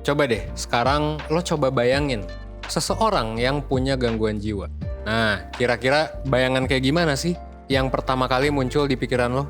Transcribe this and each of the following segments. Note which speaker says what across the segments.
Speaker 1: Coba deh, sekarang lo coba bayangin seseorang yang punya gangguan jiwa. Nah, kira-kira bayangan kayak gimana sih yang pertama kali muncul di pikiran lo?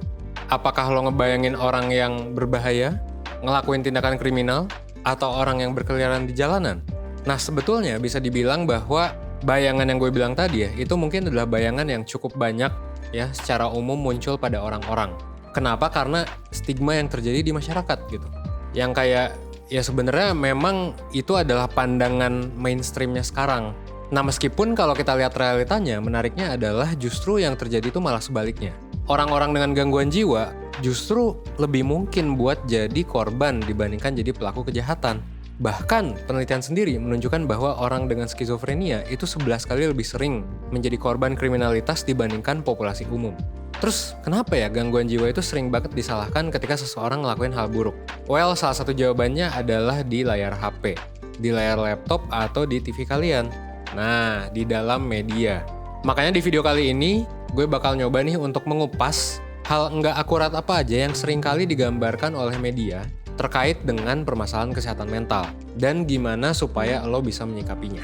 Speaker 1: Apakah lo ngebayangin orang yang berbahaya, ngelakuin tindakan kriminal, atau orang yang berkeliaran di jalanan? Nah, sebetulnya bisa dibilang bahwa bayangan yang gue bilang tadi ya, itu mungkin adalah bayangan yang cukup banyak ya secara umum muncul pada orang-orang. Kenapa? Karena stigma yang terjadi di masyarakat gitu. Yang kayak ya sebenarnya memang itu adalah pandangan mainstreamnya sekarang. Nah meskipun kalau kita lihat realitanya, menariknya adalah justru yang terjadi itu malah sebaliknya. Orang-orang dengan gangguan jiwa justru lebih mungkin buat jadi korban dibandingkan jadi pelaku kejahatan. Bahkan penelitian sendiri menunjukkan bahwa orang dengan skizofrenia itu 11 kali lebih sering menjadi korban kriminalitas dibandingkan populasi umum. Terus kenapa ya gangguan jiwa itu sering banget disalahkan ketika seseorang ngelakuin hal buruk? Well, salah satu jawabannya adalah di layar HP, di layar laptop atau di TV kalian. Nah, di dalam media. Makanya di video kali ini, gue bakal nyoba nih untuk mengupas hal nggak akurat apa aja yang sering kali digambarkan oleh media terkait dengan permasalahan kesehatan mental, dan gimana supaya lo bisa menyikapinya.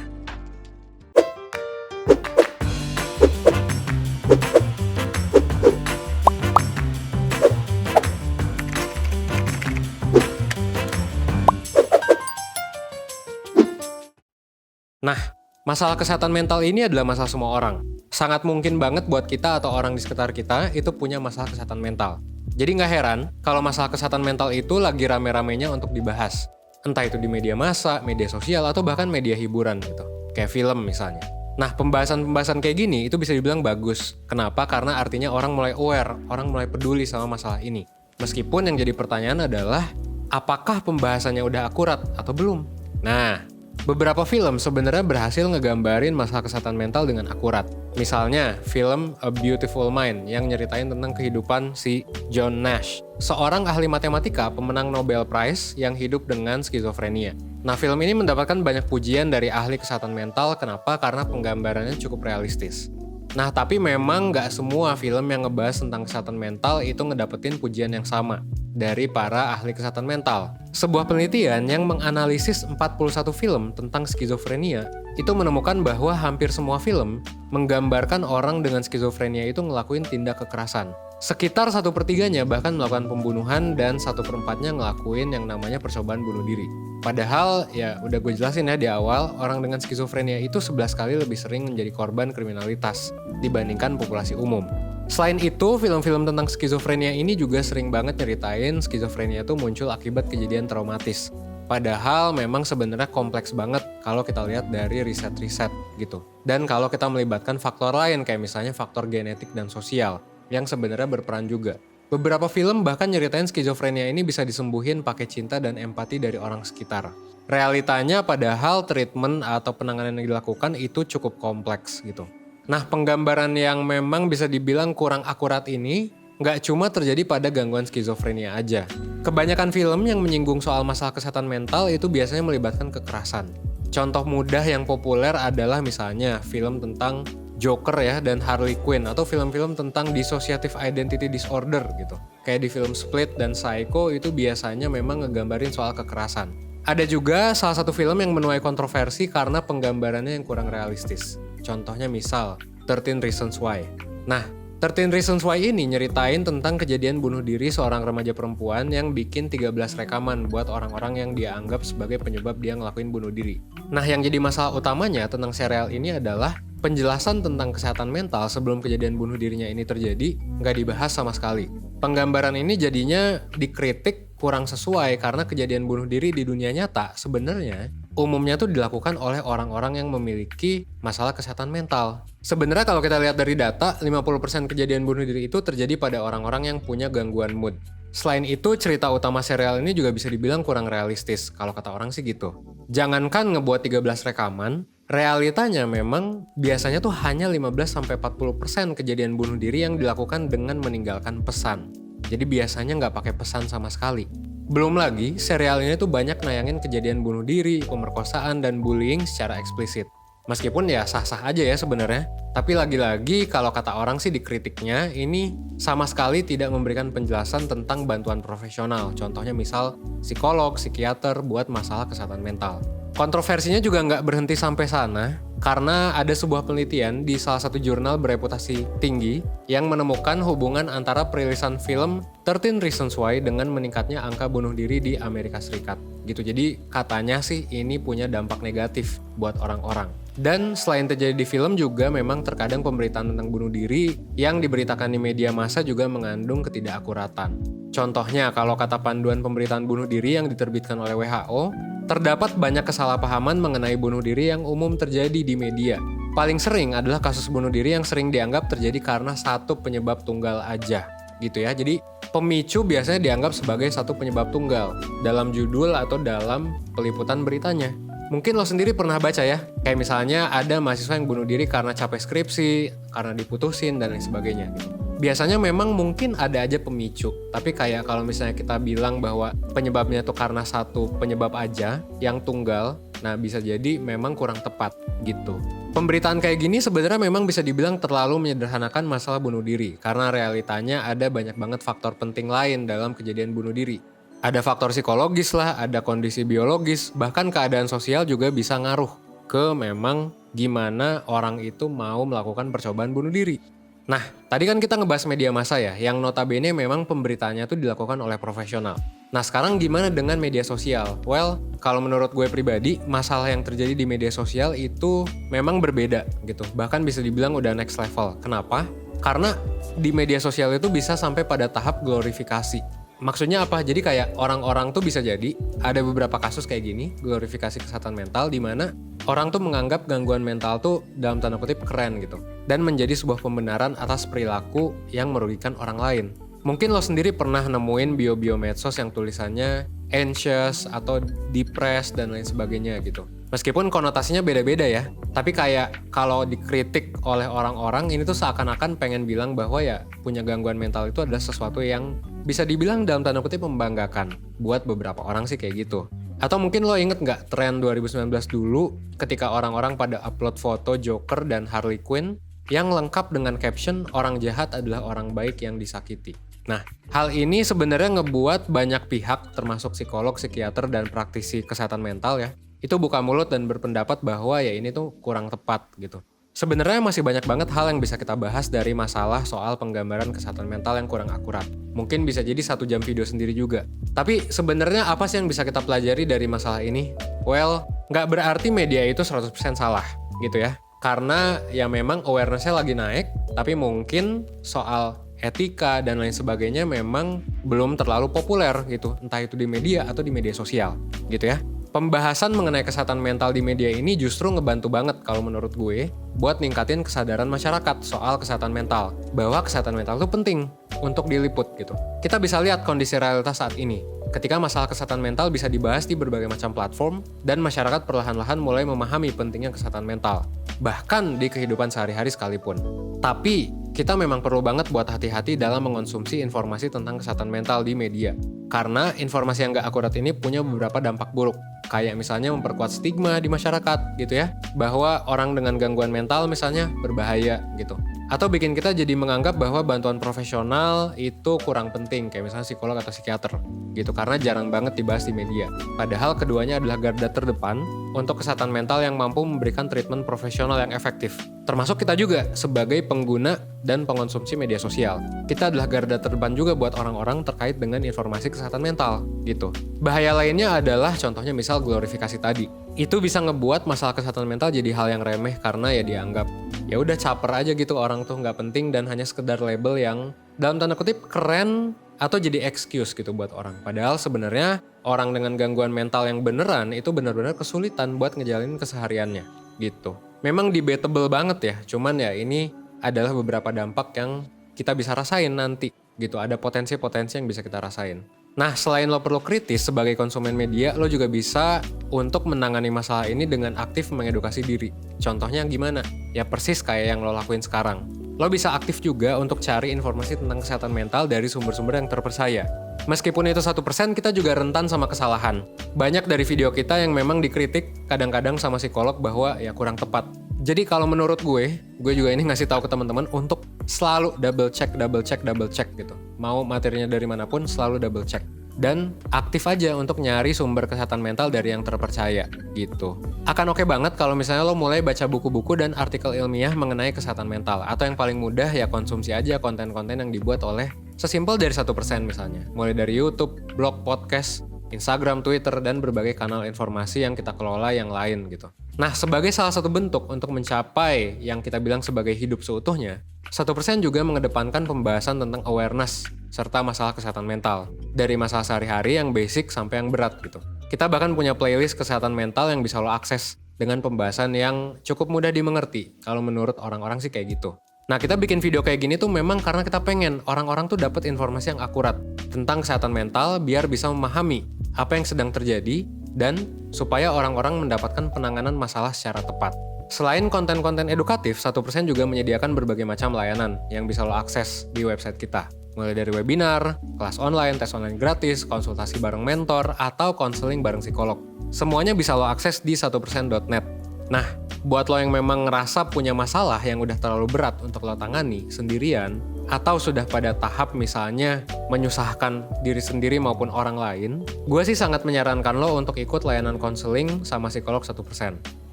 Speaker 1: Nah, masalah kesehatan mental ini adalah masalah semua orang. Sangat mungkin banget buat kita atau orang di sekitar kita itu punya masalah kesehatan mental. Jadi nggak heran kalau masalah kesehatan mental itu lagi rame-ramenya untuk dibahas. Entah itu di media massa, media sosial, atau bahkan media hiburan gitu. Kayak film misalnya. Nah, pembahasan-pembahasan kayak gini itu bisa dibilang bagus. Kenapa? Karena artinya orang mulai aware, orang mulai peduli sama masalah ini. Meskipun yang jadi pertanyaan adalah, apakah pembahasannya udah akurat atau belum? Nah, beberapa film sebenarnya berhasil ngegambarin masalah kesehatan mental dengan akurat. Misalnya, film A Beautiful Mind yang nyeritain tentang kehidupan si John Nash, seorang ahli matematika pemenang Nobel Prize yang hidup dengan skizofrenia. Nah, film ini mendapatkan banyak pujian dari ahli kesehatan mental. Kenapa? Karena penggambarannya cukup realistis. Nah, tapi memang nggak semua film yang ngebahas tentang kesehatan mental itu ngedapetin pujian yang sama dari para ahli kesehatan mental. Sebuah penelitian yang menganalisis 41 film tentang skizofrenia itu menemukan bahwa hampir semua film menggambarkan orang dengan skizofrenia itu ngelakuin tindak kekerasan. Sekitar 1/3-nya bahkan melakukan pembunuhan dan 1/4-nya ngelakuin yang namanya percobaan bunuh diri. Padahal ya udah gue jelasin ya di awal, orang dengan skizofrenia itu 11 kali lebih sering menjadi korban kriminalitas dibandingkan populasi umum. Selain itu, film-film tentang skizofrenia ini juga sering banget nyeritain skizofrenia itu muncul akibat kejadian traumatis. Padahal memang sebenarnya kompleks banget kalau kita lihat dari riset-riset gitu. Dan kalau kita melibatkan faktor lain kayak misalnya faktor genetik dan sosial yang sebenarnya berperan juga. Beberapa film bahkan nyeritain skizofrenia ini bisa disembuhin pakai cinta dan empati dari orang sekitar. Realitanya padahal treatment atau penanganan yang dilakukan itu cukup kompleks gitu. Nah, penggambaran yang memang bisa dibilang kurang akurat ini nggak cuma terjadi pada gangguan skizofrenia aja. Kebanyakan film yang menyinggung soal masalah kesehatan mental itu biasanya melibatkan kekerasan. Contoh mudah yang populer adalah misalnya film tentang Joker ya dan Harley Quinn, atau film-film tentang dissociative identity disorder gitu. Kayak di film Split dan Psycho itu biasanya memang ngegambarin soal kekerasan. Ada juga salah satu film yang menuai kontroversi karena penggambarannya yang kurang realistis. Contohnya misal 13 Reasons Why. Nah, 13 Reasons Why ini nyeritain tentang kejadian bunuh diri seorang remaja perempuan yang bikin 13 rekaman buat orang-orang yang dia anggap sebagai penyebab dia ngelakuin bunuh diri. Nah, yang jadi masalah utamanya tentang serial ini adalah penjelasan tentang kesehatan mental sebelum kejadian bunuh dirinya ini terjadi nggak dibahas sama sekali. Penggambaran ini jadinya dikritik kurang sesuai karena kejadian bunuh diri di dunia nyata sebenarnya umumnya tuh dilakukan oleh orang-orang yang memiliki masalah kesehatan mental. Sebenarnya kalau kita lihat dari data, 50% kejadian bunuh diri itu terjadi pada orang-orang yang punya gangguan mood. Selain itu, cerita utama serial ini juga bisa dibilang kurang realistis, kalau kata orang sih gitu. Jangankan ngebuat 13 rekaman, realitanya memang biasanya tuh hanya 15-40% kejadian bunuh diri yang dilakukan dengan meninggalkan pesan. Jadi biasanya nggak pakai pesan sama sekali. Belum lagi, serial ini tuh banyak nayangin kejadian bunuh diri, pemerkosaan, dan bullying secara eksplisit. Meskipun ya sah-sah aja ya sebenarnya. Tapi lagi-lagi kalau kata orang sih di kritiknya ini sama sekali tidak memberikan penjelasan tentang bantuan profesional. Contohnya misal psikolog, psikiater buat masalah kesehatan mental. Kontroversinya juga nggak berhenti sampai sana, karena ada sebuah penelitian di salah satu jurnal bereputasi tinggi yang menemukan hubungan antara perilisan film 13 Reasons Why dengan meningkatnya angka bunuh diri di Amerika Serikat. Gitu, jadi katanya sih ini punya dampak negatif buat orang-orang. Dan selain terjadi di film juga memang terkadang pemberitaan tentang bunuh diri yang diberitakan di media massa juga mengandung ketidakakuratan. Contohnya kalau kata panduan pemberitaan bunuh diri yang diterbitkan oleh WHO, terdapat banyak kesalahpahaman mengenai bunuh diri yang umum terjadi di media. Paling sering adalah kasus bunuh diri yang sering dianggap terjadi karena satu penyebab tunggal aja, gitu ya. Jadi pemicu biasanya dianggap sebagai satu penyebab tunggal dalam judul atau dalam peliputan beritanya. Mungkin lo sendiri pernah baca ya, kayak misalnya ada mahasiswa yang bunuh diri karena capek skripsi, karena diputusin, dan lain sebagainya gitu. Biasanya memang mungkin ada aja pemicu, tapi kayak kalau misalnya kita bilang bahwa penyebabnya itu karena satu penyebab aja yang tunggal, nah bisa jadi memang kurang tepat gitu. Pemberitaan kayak gini sebenarnya memang bisa dibilang terlalu menyederhanakan masalah bunuh diri, karena realitanya ada banyak banget faktor penting lain dalam kejadian bunuh diri. Ada faktor psikologis lah, ada kondisi biologis, bahkan keadaan sosial juga bisa ngaruh ke memang gimana orang itu mau melakukan percobaan bunuh diri. Nah, tadi kan kita ngebahas media massa ya, yang notabene memang pemberitaannya itu dilakukan oleh profesional. Nah, sekarang gimana dengan media sosial? Well, kalau menurut gue pribadi, masalah yang terjadi di media sosial itu memang berbeda gitu. Bahkan bisa dibilang udah next level. Kenapa? Karena di media sosial itu bisa sampai pada tahap glorifikasi. Maksudnya apa? Jadi kayak orang-orang tuh bisa jadi ada beberapa kasus kayak gini, glorifikasi kesehatan mental di mana orang tuh menganggap gangguan mental tuh dalam tanda kutip keren gitu dan menjadi sebuah pembenaran atas perilaku yang merugikan orang lain. Mungkin lo sendiri pernah nemuin bio-bio medsos yang tulisannya anxious atau depressed dan lain sebagainya gitu. Meskipun konotasinya beda-beda ya, tapi kayak kalau dikritik oleh orang-orang ini tuh seakan-akan pengen bilang bahwa ya punya gangguan mental itu adalah sesuatu yang bisa dibilang dalam tanda kutip membanggakan. Buat beberapa orang sih kayak gitu. Atau mungkin lo inget nggak tren 2019 dulu ketika orang-orang pada upload foto Joker dan Harley Quinn yang lengkap dengan caption orang jahat adalah orang baik yang disakiti. Nah, hal ini sebenarnya ngebuat banyak pihak termasuk psikolog, psikiater, dan praktisi kesehatan mental ya, itu buka mulut dan berpendapat bahwa ya ini tuh kurang tepat gitu. Sebenarnya masih banyak banget hal yang bisa kita bahas dari masalah soal penggambaran kesehatan mental yang kurang akurat. Mungkin bisa jadi 1 jam video sendiri juga. Tapi sebenarnya apa sih yang bisa kita pelajari dari masalah ini? Well, nggak berarti media itu 100% salah gitu ya. Karena ya memang awareness-nya lagi naik, tapi mungkin soal etika dan lain sebagainya memang belum terlalu populer gitu, entah itu di media atau di media sosial gitu ya. Pembahasan mengenai kesehatan mental di media ini justru ngebantu banget kalau menurut gue buat ningkatin kesadaran masyarakat soal kesehatan mental, bahwa kesehatan mental itu penting untuk diliput gitu. Kita bisa lihat kondisi realitas saat ini. Ketika masalah kesehatan mental bisa dibahas di berbagai macam platform dan masyarakat perlahan-lahan mulai memahami pentingnya kesehatan mental, bahkan di kehidupan sehari-hari sekalipun. Tapi kita memang perlu banget buat hati-hati dalam mengonsumsi informasi tentang kesehatan mental di media. Karena informasi yang gak akurat ini punya beberapa dampak buruk. Kayak misalnya memperkuat stigma di masyarakat gitu ya, bahwa orang dengan gangguan mental misalnya berbahaya gitu. Atau bikin kita jadi menganggap bahwa bantuan profesional itu kurang penting, kayak misalnya psikolog atau psikiater gitu, karena jarang banget dibahas di media. Padahal keduanya adalah garda terdepan untuk kesehatan mental yang mampu memberikan treatment profesional yang efektif. Termasuk kita juga sebagai pengguna dan pengonsumsi media sosial. Kita adalah garda terdepan juga buat orang-orang terkait dengan informasi kesehatan mental gitu. Bahaya lainnya adalah contohnya misal glorifikasi tadi. Itu bisa ngebuat masalah kesehatan mental jadi hal yang remeh karena ya dianggap ya udah caper aja gitu, orang tuh nggak penting dan hanya sekedar label yang dalam tanda kutip keren atau jadi excuse gitu buat orang. Padahal sebenarnya orang dengan gangguan mental yang beneran itu benar-benar kesulitan buat ngejalanin kesehariannya gitu. Memang debatable banget ya, cuman ya ini adalah beberapa dampak yang kita bisa rasain nanti gitu. Ada potensi-potensi yang bisa kita rasain. Nah, selain lo perlu kritis sebagai konsumen media, lo juga bisa untuk menangani masalah ini dengan aktif mengedukasi diri. Contohnya gimana? Ya persis kayak yang lo lakuin sekarang. Lo bisa aktif juga untuk cari informasi tentang kesehatan mental dari sumber-sumber yang terpercaya. Meskipun itu 1%, kita juga rentan sama kesalahan. Banyak dari video kita yang memang dikritik kadang-kadang sama psikolog bahwa ya kurang tepat. Jadi kalau menurut gue juga ini ngasih tahu ke teman-teman untuk selalu double check gitu. Mau materinya dari manapun selalu double check. Dan aktif aja untuk nyari sumber kesehatan mental dari yang terpercaya gitu. Akan oke banget kalau misalnya lo mulai baca buku-buku dan artikel ilmiah mengenai kesehatan mental. Atau yang paling mudah ya konsumsi aja konten-konten yang dibuat oleh sesimpel dari 1% misalnya. Mulai dari YouTube, blog, podcast, Instagram, Twitter, dan berbagai kanal informasi yang kita kelola yang lain gitu. Nah, sebagai salah satu bentuk untuk mencapai yang kita bilang sebagai hidup seutuhnya, 1% juga mengedepankan pembahasan tentang awareness serta masalah kesehatan mental. Dari masalah sehari-hari yang basic sampai yang berat gitu. Kita bahkan punya playlist kesehatan mental yang bisa lo akses dengan pembahasan yang cukup mudah dimengerti. Kalau menurut orang-orang sih kayak gitu. Nah, kita bikin video kayak gini tuh memang karena kita pengen orang-orang tuh dapat informasi yang akurat tentang kesehatan mental biar bisa memahami apa yang sedang terjadi dan supaya orang-orang mendapatkan penanganan masalah secara tepat. Selain konten-konten edukatif, 1% juga menyediakan berbagai macam layanan yang bisa lo akses di website kita. Mulai dari webinar, kelas online, tes online gratis, konsultasi bareng mentor, atau konseling bareng psikolog. Semuanya bisa lo akses di 1%.net. Nah, buat lo yang memang ngerasa punya masalah yang udah terlalu berat untuk lo tangani sendirian, atau sudah pada tahap misalnya menyusahkan diri sendiri maupun orang lain, gue sih sangat menyarankan lo untuk ikut layanan konseling sama psikolog 1%.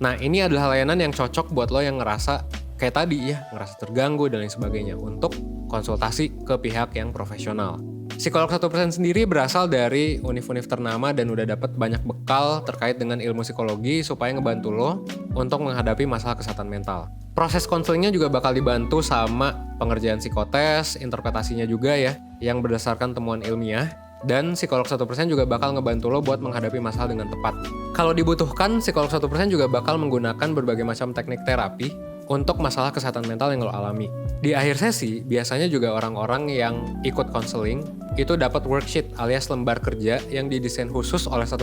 Speaker 1: Nah, ini adalah layanan yang cocok buat lo yang ngerasa kayak tadi ya, ngerasa terganggu dan lain sebagainya untuk konsultasi ke pihak yang profesional. Psikolog 1% sendiri berasal dari univ-univ ternama dan udah dapat banyak bekal terkait dengan ilmu psikologi supaya ngebantu lo untuk menghadapi masalah kesehatan mental. Proses konselingnya juga bakal dibantu sama pengerjaan psikotes, interpretasinya juga ya, yang berdasarkan temuan ilmiah. Dan psikolog 1% juga bakal ngebantu lo buat menghadapi masalah dengan tepat. Kalau dibutuhkan, psikolog 1% juga bakal menggunakan berbagai macam teknik terapi untuk masalah kesehatan mental yang lo alami. Di akhir sesi, biasanya juga orang-orang yang ikut konseling itu dapat worksheet alias lembar kerja yang didesain khusus oleh 1%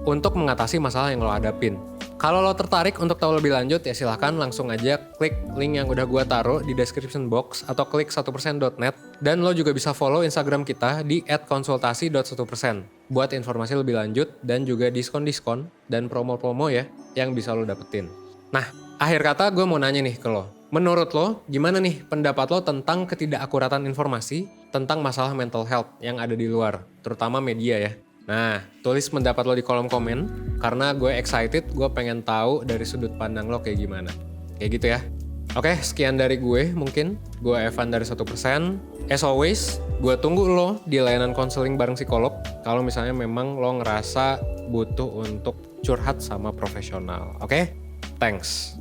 Speaker 1: untuk mengatasi masalah yang lo hadapin. Kalau lo tertarik untuk tahu lebih lanjut ya silahkan langsung aja klik link yang udah gua taruh di description box atau klik 1%.net dan lo juga bisa follow Instagram kita di @konsultasi.1% buat informasi lebih lanjut dan juga diskon-diskon dan promo-promo ya yang bisa lo dapetin. Nah, akhir kata gue mau nanya nih ke lo. Menurut lo, gimana nih pendapat lo tentang ketidakakuratan informasi tentang masalah mental health yang ada di luar, terutama media ya? Nah, tulis pendapat lo di kolom komen, karena gue excited, gue pengen tahu dari sudut pandang lo kayak gimana. Kayak gitu ya. Oke, sekian dari gue mungkin. Gue Evan dari 1%. As always, gue tunggu lo di layanan konseling bareng psikolog, kalau misalnya memang lo ngerasa butuh untuk curhat sama profesional. Oke? Thanks.